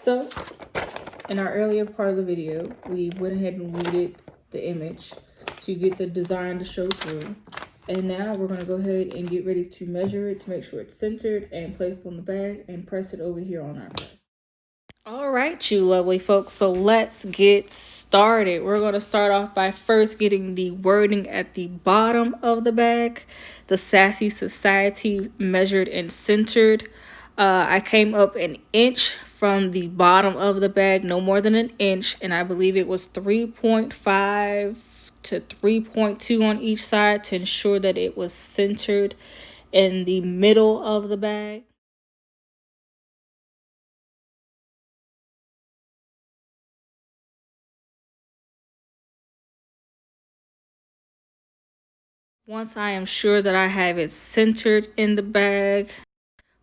So in our earlier part of the video, we went ahead and weeded the image to get the design to show through. And now we're gonna go ahead and get ready to measure it to make sure it's centered and placed on the bag and press it over here on our press. All right, you lovely folks, so let's get started. We're going to start off by first getting the wording at the bottom of the bag. The Sassy Society measured and centered. I came up an inch from the bottom of the bag, no more than an inch, and I believe it was 3.5 to 3.2 on each side to ensure that it was centered in the middle of the bag. Once I am sure that I have it centered in the bag,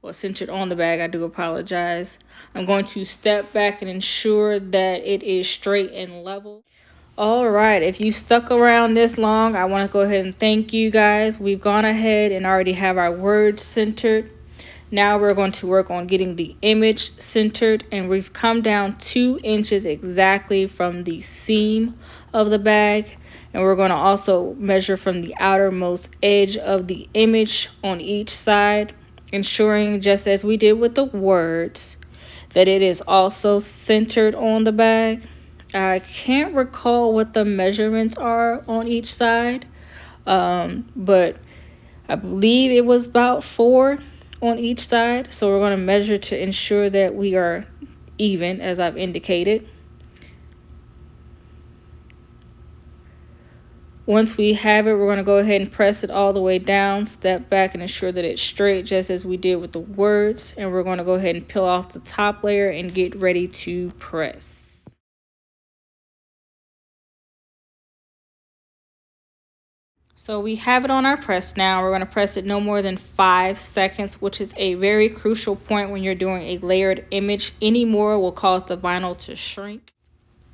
or centered on the bag, I do apologize, I'm going to step back and ensure that it is straight and level. All right, if you stuck around this long, I want to go ahead and thank you guys. We've gone ahead and already have our words centered. Now we're going to work on getting the image centered, and we've come down 2 inches exactly from the seam of the bag. And we're going to also measure from the outermost edge of the image on each side, ensuring, just as we did with the words, that it is also centered on the bag. I can't recall what the measurements are on each side, but I believe it was about 4 on each side. So we're going to measure to ensure that we are even, as I've indicated. Once we have it, we're going to go ahead and press it all the way down, step back and ensure that it's straight, just as we did with the words. And we're going to go ahead and peel off the top layer and get ready to press. So we have it on our press now. We're going to press it no more than 5 seconds, which is a very crucial point when you're doing a layered image. Any more will cause the vinyl to shrink.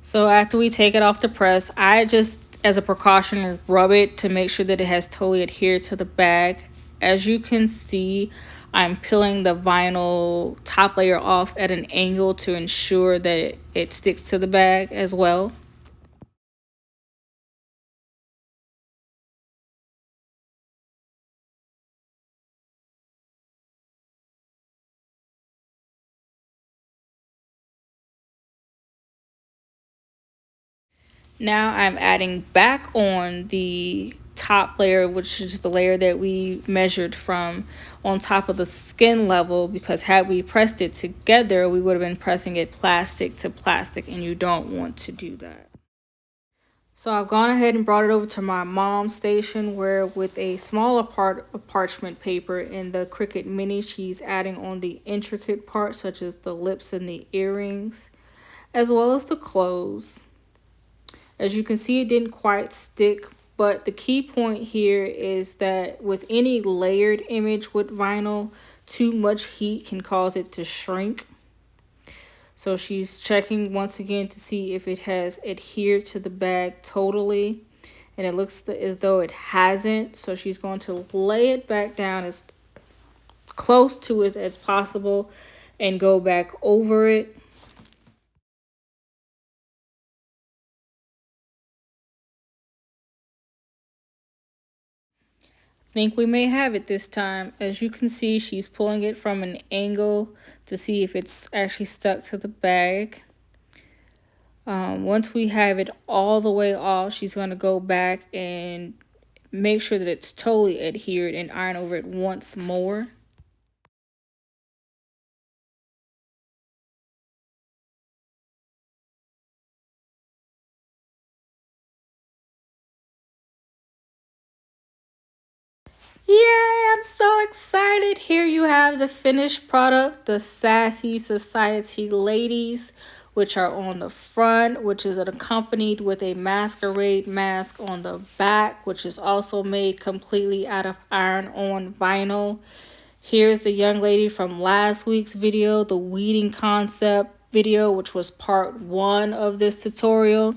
So after we take it off the press, I just, as a precaution, rub it to make sure that it has totally adhered to the bag. As you can see, I'm peeling the vinyl top layer off at an angle to ensure that it sticks to the bag as well. Now I'm adding back on the top layer, which is the layer that we measured from, on top of the skin level, because had we pressed it together, we would have been pressing it plastic to plastic, and you don't want to do that. So I've gone ahead and brought it over to my mom's station, where with a smaller part of parchment paper in the Cricut Mini, she's adding on the intricate parts such as the lips and the earrings, as well as the clothes. As you can see, it didn't quite stick, but the key point here is that with any layered image with vinyl, too much heat can cause it to shrink. So she's checking once again to see if it has adhered to the bag totally, and it looks as though it hasn't. So she's going to lay it back down as close to it as possible and go back over it. Think we may have it this time. As you can see, she's pulling it from an angle to see if it's actually stuck to the bag. Once we have it all the way off, she's going to go back and make sure that it's totally adhered and iron over it once more. Yay, I'm so excited. Here you have the finished product, the Sassy Society ladies, which are on the front, which is accompanied with a masquerade mask on the back, which is also made completely out of iron-on vinyl. Here's the young lady from last week's video, the weeding concept video, which was part 1 of this tutorial.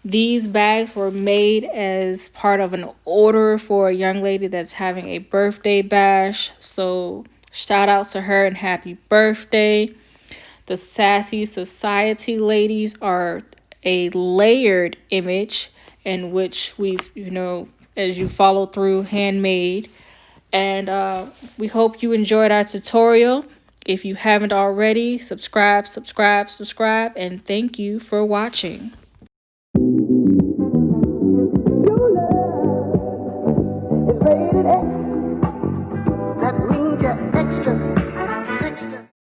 These bags were made as part of an order for a young lady that's having a birthday bash. So shout out to her and happy birthday. The Sassy Society ladies are a layered image in which we've, as you follow through, handmade. And we hope you enjoyed our tutorial. If you haven't already, subscribe, and thank you for watching.